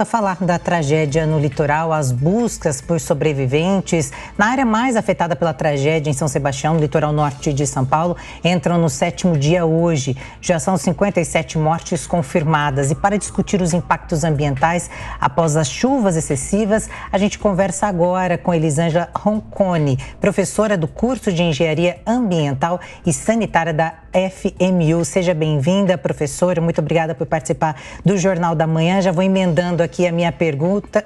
volta a falar da tragédia no litoral. As buscas por sobreviventes na área mais afetada pela tragédia em São Sebastião, no litoral norte de São Paulo, entram no 7º dia hoje. Já são 57 mortes confirmadas. E para discutir os impactos ambientais após as chuvas excessivas, a gente conversa agora com Elisângela Ronconi, professora do curso de Engenharia Ambiental e Sanitária da FMU. Seja bem-vinda, professora. Muito obrigada por participar do Jornal da Manhã. Já vou emendando aqui a minha pergunta.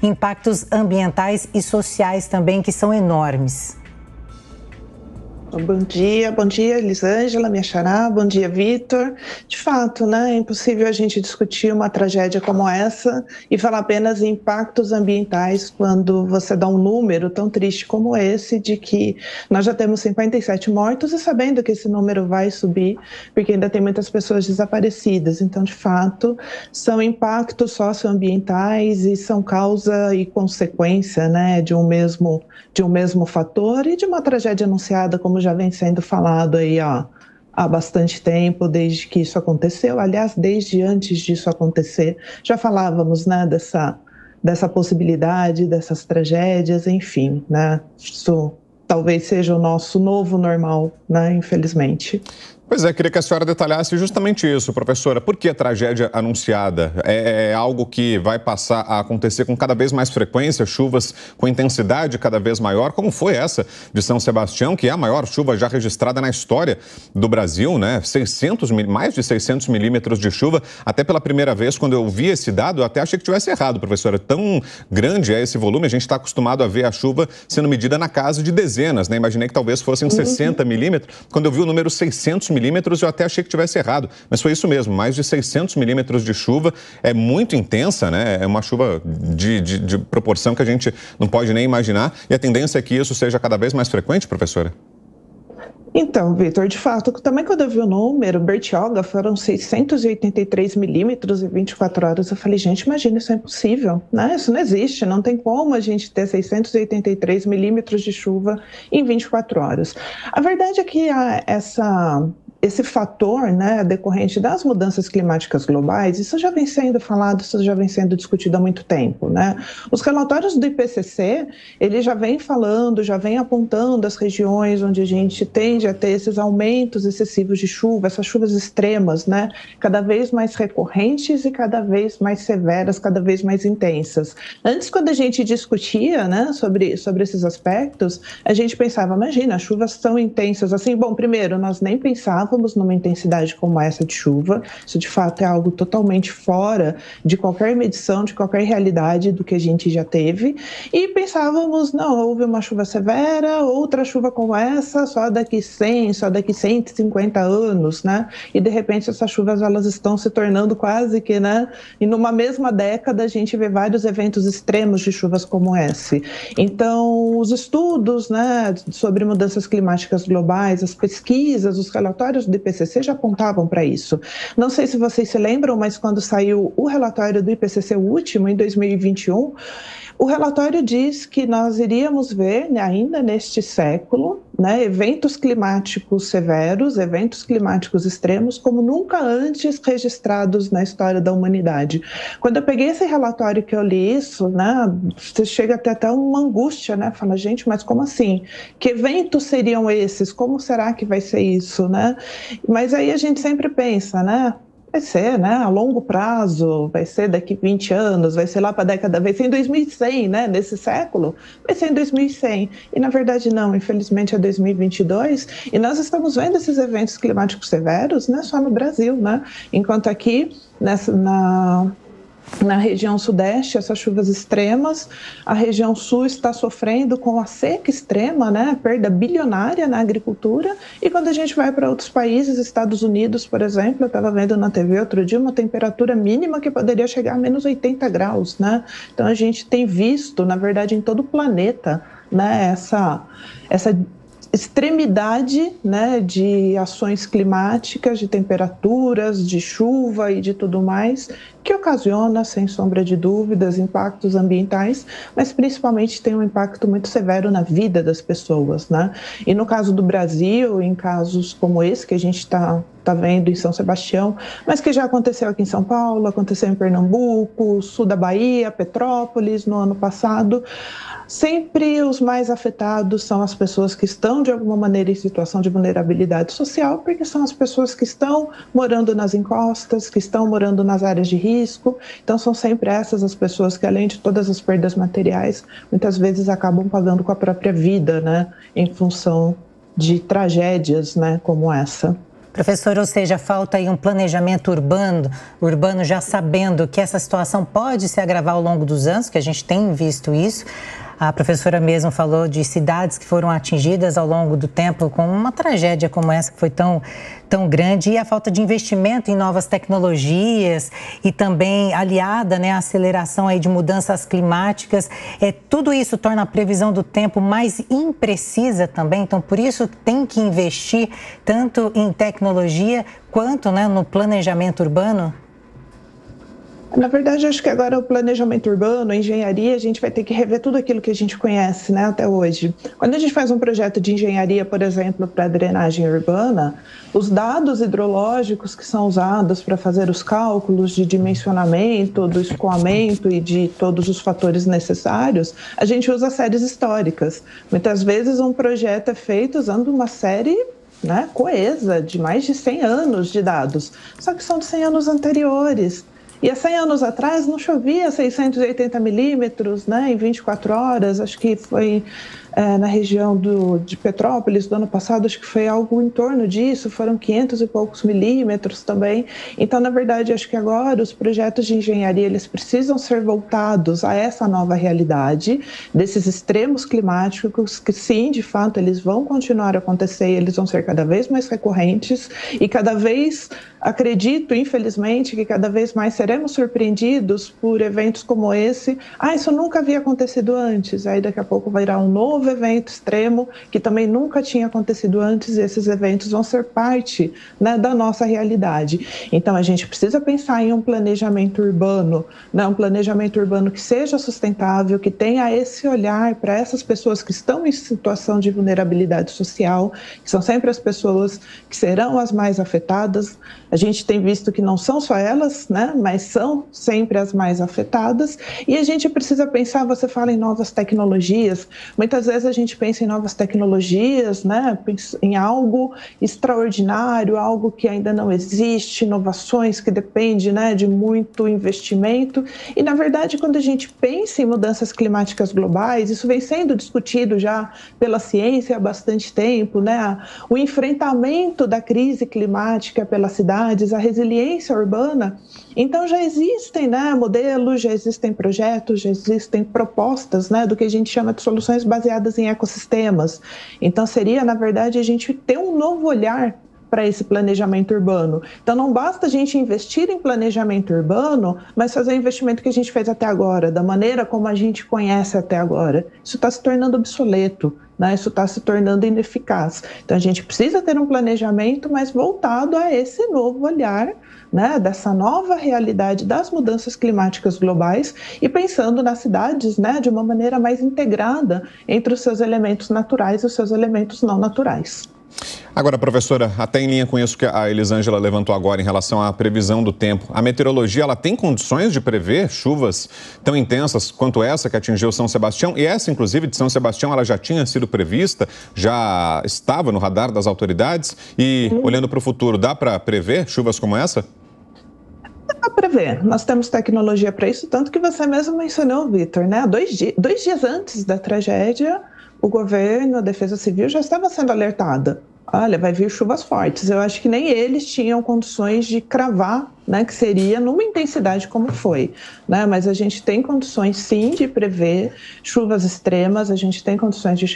Impactos ambientais e sociais também, que são enormes. Bom dia, Elisângela, minha xará, bom dia, Vitor. De fato, né, é impossível a gente discutir uma tragédia como essa e falar apenas em impactos ambientais quando você dá um número tão triste como esse, de que nós já temos 57 mortos e sabendo que esse número vai subir, porque ainda tem muitas pessoas desaparecidas. Então, de fato, são impactos socioambientais e são causa e consequência, né, de um mesmo fator e de uma tragédia anunciada, como já vem sendo falado aí há bastante tempo, desde que isso aconteceu. Aliás, desde antes disso acontecer, já falávamos, né, dessa possibilidade, dessas tragédias, enfim, né? Isso talvez seja o nosso novo normal, né, infelizmente. Pois é, queria que a senhora detalhasse justamente isso, professora. Por que a tragédia anunciada? É algo que vai passar a acontecer com cada vez mais frequência, chuvas com intensidade cada vez maior, como foi essa de São Sebastião, que é a maior chuva já registrada na história do Brasil, né? Mais de 600 milímetros de chuva. Até pela primeira vez, quando eu vi esse dado, eu até achei que tivesse errado, professora. Tão grande é esse volume, a gente está acostumado a ver a chuva sendo medida na casa de dezenas, né? Imaginei que talvez fossem 60 milímetros. Quando eu vi o número 600 milímetros, eu até achei que tivesse errado, mas foi isso mesmo, mais de 600 milímetros de chuva, é muito intensa, né? É uma chuva de proporção que a gente não pode nem imaginar, e a tendência é que isso seja cada vez mais frequente, professora? Então, Vitor, de fato, também quando eu vi o número, Bertioga, foram 683 milímetros em 24 horas, eu falei, gente, imagina, isso é impossível, né? Isso não existe, não tem como a gente ter 683 milímetros de chuva em 24 horas. A verdade é que esse fator, né, decorrente das mudanças climáticas globais, isso já vem sendo falado, isso já vem sendo discutido há muito tempo, né? Os relatórios do IPCC, ele já vem falando, já vem apontando as regiões onde a gente tende a ter esses aumentos excessivos de chuva, essas chuvas extremas, né, cada vez mais recorrentes e cada vez mais severas, cada vez mais intensas. Antes, quando a gente discutia, né, sobre esses aspectos, a gente pensava, imagina, as chuvas tão intensas assim. Bom, primeiro, nós nem pensávamos numa intensidade como essa de chuva. Isso, de fato, é algo totalmente fora de qualquer medição, de qualquer realidade do que a gente já teve. E pensávamos, não, houve uma chuva severa, outra chuva como essa, só daqui 100, só daqui 150 anos, né? E, de repente, essas chuvas, elas estão se tornando quase que, né? E numa mesma década, a gente vê vários eventos extremos de chuvas como esse. Então, os estudos, né, sobre mudanças climáticas globais, as pesquisas, os relatórios do IPCC já apontavam para isso. Não sei se vocês se lembram, mas quando saiu o relatório do IPCC, o último, em 2021, o relatório diz que nós iríamos ver, né, ainda neste século, né, eventos climáticos severos, eventos climáticos extremos, como nunca antes registrados na história da humanidade. Quando eu peguei esse relatório que eu li isso, né, você chega a ter até uma angústia, né? Fala, gente, mas como assim? Que eventos seriam esses? Como será que vai ser isso, né? Mas aí a gente sempre pensa, né? Vai ser, né, a longo prazo, vai ser daqui 20 anos, vai ser lá para a década, vai ser em 2100, né, nesse século, vai ser em 2100. E, na verdade, não, infelizmente é 2022, e nós estamos vendo esses eventos climáticos severos, não é só no Brasil, né, enquanto aqui, na região sudeste, essas chuvas extremas, a região sul está sofrendo com a seca extrema, né, perda bilionária na agricultura, e quando a gente vai para outros países, Estados Unidos, por exemplo, eu estava vendo na TV outro dia uma temperatura mínima que poderia chegar a menos 80 graus, né, então a gente tem visto, na verdade, em todo o planeta, né, essa extremidade, né, de ações climáticas, de temperaturas, de chuva e de tudo mais, que ocasiona, sem sombra de dúvidas, impactos ambientais, mas principalmente tem um impacto muito severo na vida das pessoas, né? E no caso do Brasil, em casos como esse que a gente está vendo em São Sebastião, mas que já aconteceu aqui em São Paulo, aconteceu em Pernambuco, sul da Bahia, Petrópolis, no ano passado, sempre os mais afetados são as pessoas que estão, de alguma maneira, em situação de vulnerabilidade social, porque são as pessoas que estão morando nas encostas, que estão morando nas áreas de risco. Então, são sempre essas as pessoas que, além de todas as perdas materiais, muitas vezes acabam pagando com a própria vida, né, em função de tragédias, né, como essa. Professor, ou seja, falta aí um planejamento urbano já sabendo que essa situação pode se agravar ao longo dos anos, que a gente tem visto isso. A professora mesmo falou de cidades que foram atingidas ao longo do tempo com uma tragédia como essa, que foi tão grande, e a falta de investimento em novas tecnologias e também aliada, né, à aceleração aí de mudanças climáticas. Tudo isso torna a previsão do tempo mais imprecisa também, então por isso tem que investir tanto em tecnologia quanto, né, no planejamento urbano. Na verdade, acho que agora o planejamento urbano, a engenharia, a gente vai ter que rever tudo aquilo que a gente conhece, né, até hoje. Quando a gente faz um projeto de engenharia, por exemplo, para drenagem urbana, os dados hidrológicos que são usados para fazer os cálculos de dimensionamento, do escoamento e de todos os fatores necessários, a gente usa séries históricas. Muitas vezes um projeto é feito usando uma série, né, coesa, de mais de 100 anos de dados, só que são de 100 anos anteriores. E há 100 anos atrás não chovia 680 milímetros, né, em 24 horas, acho que foi na região de Petrópolis do ano passado, acho que foi algo em torno disso, foram 500 e poucos milímetros também. Então, na verdade, acho que agora os projetos de engenharia, eles precisam ser voltados a essa nova realidade, desses extremos climáticos, que sim, de fato, eles vão continuar a acontecer, eles vão ser cada vez mais recorrentes e cada vez, acredito, infelizmente, que cada vez mais seremos surpreendidos por eventos como esse. Isso nunca havia acontecido antes, aí daqui a pouco vai virar um novo evento extremo que também nunca tinha acontecido antes, e esses eventos vão ser parte, né, da nossa realidade. Então, a gente precisa pensar em um planejamento urbano, né, um planejamento urbano que seja sustentável, que tenha esse olhar para essas pessoas que estão em situação de vulnerabilidade social, que são sempre as pessoas que serão as mais afetadas. A gente tem visto que não são só elas, né, mas são sempre as mais afetadas, e a gente precisa pensar, você fala em novas tecnologias, muitas vezes a gente pensa em novas tecnologias, né, em algo extraordinário, algo que ainda não existe, inovações que dependem, né, de muito investimento, e na verdade quando a gente pensa em mudanças climáticas globais, isso vem sendo discutido já pela ciência há bastante tempo, né, o enfrentamento da crise climática pelas cidades, a resiliência urbana. Então já existem, né, modelos, já existem projetos, já existem propostas, né, do que a gente chama de soluções baseadas em ecossistemas. Então seria, na verdade, a gente ter um novo olhar para esse planejamento urbano. Então não basta a gente investir em planejamento urbano, mas fazer o investimento que a gente fez até agora, da maneira como a gente conhece até agora. Isso está se tornando obsoleto, né? Isso está se tornando ineficaz. Então a gente precisa ter um planejamento, mas voltado a esse novo olhar, né, dessa nova realidade das mudanças climáticas globais e pensando nas cidades, né, de uma maneira mais integrada entre os seus elementos naturais e os seus elementos não naturais. Agora, professora, até em linha com isso que a Elisângela levantou agora em relação à previsão do tempo, a meteorologia, ela tem condições de prever chuvas tão intensas quanto essa que atingiu São Sebastião? E essa, inclusive, de São Sebastião, ela já tinha sido prevista, já estava no radar das autoridades e, olhando para o futuro, dá para prever chuvas como essa? Dá para ver, nós temos tecnologia para isso, tanto que você mesmo mencionou, Vitor, né? Dois dias antes da tragédia, o governo, a Defesa Civil já estava sendo alertada. Olha, vai vir chuvas fortes. Eu acho que nem eles tinham condições de cravar, né, que seria numa intensidade como foi, né? Mas a gente tem condições, sim, de prever chuvas extremas, a gente tem condições de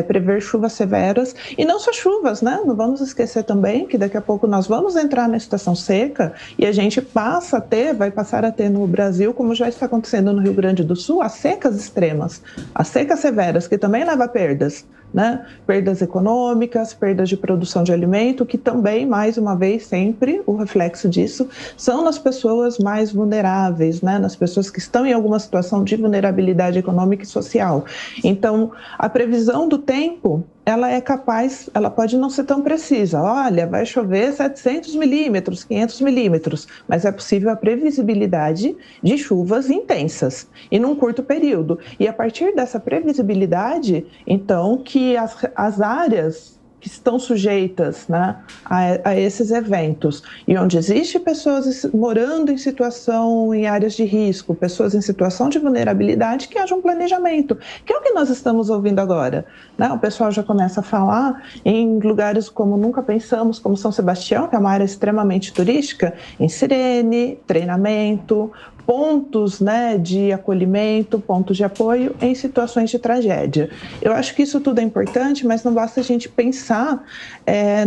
prever chuvas severas, e não só chuvas, né? Não vamos esquecer também que daqui a pouco nós vamos entrar na estação seca e a gente vai passar a ter no Brasil, como já está acontecendo no Rio Grande do Sul, as secas extremas, as secas severas, que também levam a perdas, né? Perdas econômicas, perdas de produção de alimento, que também, mais uma vez, sempre o reflexo disso são nas pessoas mais vulneráveis, né? Nas pessoas que estão em alguma situação de vulnerabilidade econômica e social. Então, a previsão do tempo, ela é capaz, ela pode não ser tão precisa. Olha, vai chover 700 milímetros, 500 milímetros, mas é possível a previsibilidade de chuvas intensas e num curto período. E a partir dessa previsibilidade, então, que as áreas que estão sujeitas, né, a esses eventos, e onde existe pessoas morando em áreas de risco, pessoas em situação de vulnerabilidade, que haja um planejamento, que é o que nós estamos ouvindo agora, né? O pessoal já começa a falar em lugares como nunca pensamos, como São Sebastião, que é uma área extremamente turística, em sirene, treinamento, pontos, né, de acolhimento, pontos de apoio em situações de tragédia. Eu acho que isso tudo é importante, mas não basta a gente pensar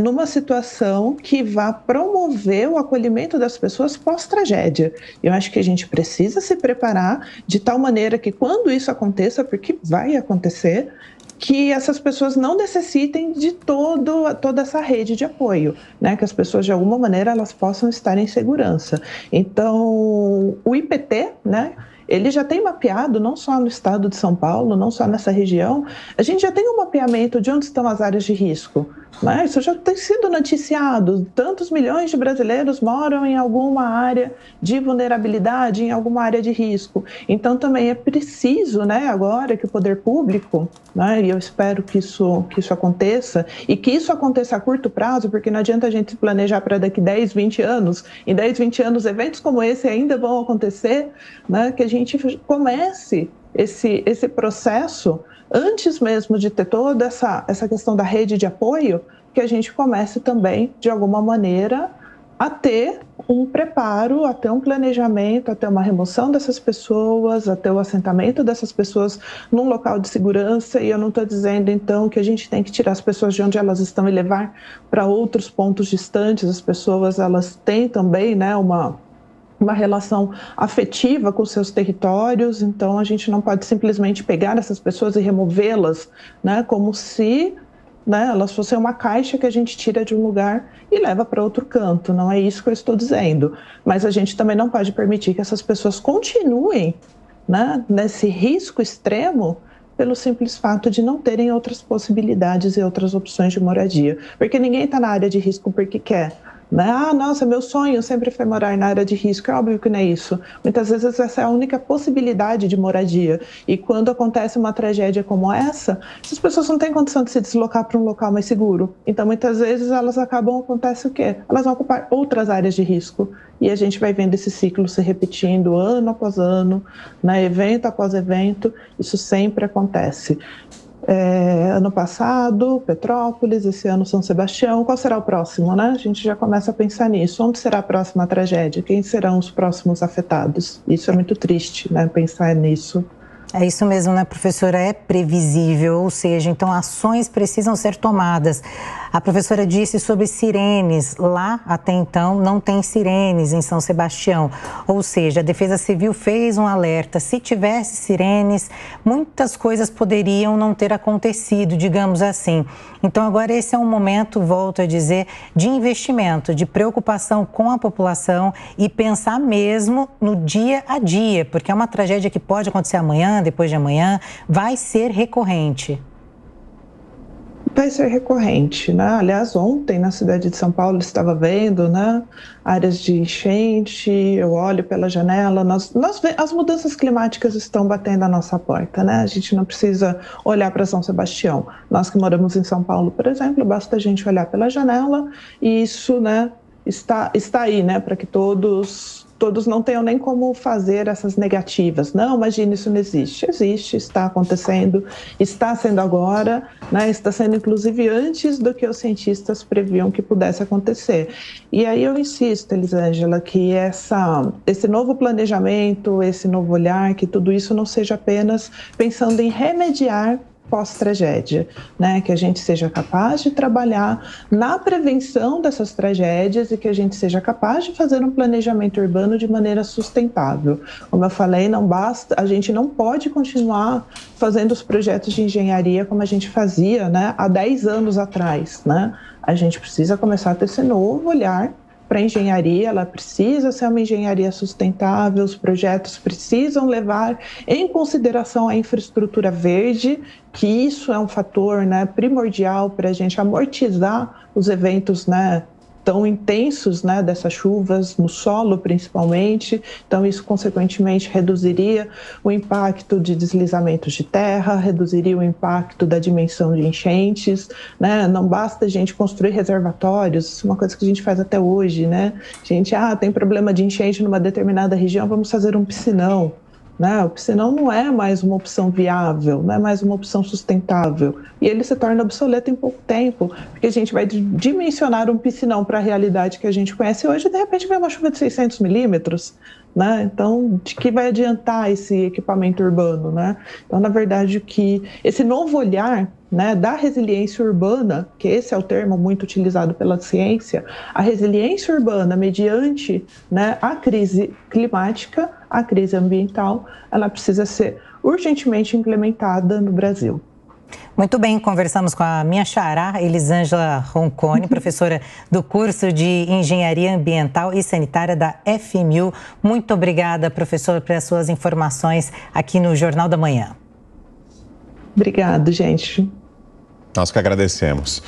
numa situação que vá promover o acolhimento das pessoas pós-tragédia. Eu acho que a gente precisa se preparar de tal maneira que quando isso aconteça, porque vai acontecer, que essas pessoas não necessitem de toda essa rede de apoio, né? Que as pessoas, de alguma maneira, elas possam estar em segurança. Então, o IPT, né? Ele já tem mapeado, não só no estado de São Paulo, não só nessa região, a gente já tem um mapeamento de onde estão as áreas de risco, né? Isso já tem sido noticiado, tantos milhões de brasileiros moram em alguma área de vulnerabilidade, em alguma área de risco. Então, também é preciso, né, agora que o poder público, né, e eu espero que isso aconteça, e que isso aconteça a curto prazo, porque não adianta a gente se planejar para daqui 10, 20 anos, em 10, 20 anos eventos como esse ainda vão acontecer, né, que a gente comece esse processo antes mesmo de ter toda essa questão da rede de apoio, que a gente comece também, de alguma maneira, a ter um preparo, a ter um planejamento, a ter uma remoção dessas pessoas, a ter o assentamento dessas pessoas num local de segurança. E eu não estou dizendo, então, que a gente tem que tirar as pessoas de onde elas estão e levar para outros pontos distantes. As pessoas, elas têm também, né, uma relação afetiva com seus territórios, então a gente não pode simplesmente pegar essas pessoas e removê-las, né, como se, né, elas fossem uma caixa que a gente tira de um lugar e leva para outro canto. Não é isso que eu estou dizendo, mas a gente também não pode permitir que essas pessoas continuem, né, nesse risco extremo, pelo simples fato de não terem outras possibilidades e outras opções de moradia, porque ninguém está na área de risco porque quer. Ah, nossa, meu sonho sempre foi morar na área de risco. É óbvio que não é isso. Muitas vezes essa é a única possibilidade de moradia. E quando acontece uma tragédia como essa pessoas não têm condição de se deslocar para um local mais seguro. Então, muitas vezes, acontece o quê? Elas vão ocupar outras áreas de risco. E a gente vai vendo esse ciclo se repetindo ano após ano, né? Evento após evento. Isso sempre acontece. Ano passado, Petrópolis, esse ano São Sebastião. Qual será o próximo, né? A gente já começa a pensar nisso. Onde será a próxima tragédia? Quem serão os próximos afetados? Isso é muito triste, né? Pensar nisso. É isso mesmo, né, professora? É previsível, ou seja, então ações precisam ser tomadas. A professora disse sobre sirenes. Lá, até então, não tem sirenes em São Sebastião. Ou seja, a Defesa Civil fez um alerta. Se tivesse sirenes, muitas coisas poderiam não ter acontecido, digamos assim. Então, agora esse é um momento, volto a dizer, de investimento, de preocupação com a população e pensar mesmo no dia a dia, porque é uma tragédia que pode acontecer amanhã, depois de amanhã, vai ser recorrente. Vai ser recorrente, né? Aliás, ontem na cidade de São Paulo estava vendo, né, áreas de enchente. Eu olho pela janela, as mudanças climáticas estão batendo à nossa porta, né? A gente não precisa olhar para São Sebastião. Nós que moramos em São Paulo, por exemplo, basta a gente olhar pela janela e isso, né, está aí, né, para que todos não tenham nem como fazer essas negativas. Não, imagina, isso não existe. Existe, está acontecendo, está sendo agora, né? Está sendo inclusive antes do que os cientistas previam que pudesse acontecer. E aí eu insisto, Elisângela, que esse novo planejamento, esse novo olhar, que tudo isso não seja apenas pensando em remediar pós-tragédia, né? Que a gente seja capaz de trabalhar na prevenção dessas tragédias e que a gente seja capaz de fazer um planejamento urbano de maneira sustentável. Como eu falei, não basta, a gente não pode continuar fazendo os projetos de engenharia como a gente fazia, né, há 10 anos atrás, né? A gente precisa começar a ter esse novo olhar para a engenharia, ela precisa ser uma engenharia sustentável, os projetos precisam levar em consideração a infraestrutura verde, que isso é um fator, né, primordial para a gente amortizar os eventos, né, tão intensos, né, dessas chuvas, no solo principalmente. Então isso consequentemente reduziria o impacto de deslizamentos de terra, reduziria o impacto da dimensão de enchentes, né? Não basta a gente construir reservatórios, isso é uma coisa que a gente faz até hoje, né? A gente, tem problema de enchente numa determinada região, vamos fazer um piscinão. Né? O piscinão não é mais uma opção viável, não é mais uma opção sustentável. E ele se torna obsoleto em pouco tempo, porque a gente vai dimensionar um piscinão para a realidade que a gente conhece hoje e de repente vem uma chuva de 600 milímetros. Né? Então, de que vai adiantar esse equipamento urbano? Né? Então, na verdade, que esse novo olhar, né, da resiliência urbana, que esse é o termo muito utilizado pela ciência, a resiliência urbana mediante, né, a crise climática, a crise ambiental, ela precisa ser urgentemente implementada no Brasil. Muito bem, conversamos com a minha xará, Elisângela Roncone, professora do curso de Engenharia Ambiental e Sanitária da FMU. Muito obrigada, professora, pelas suas informações aqui no Jornal da Manhã. Obrigado, gente. Nós que agradecemos.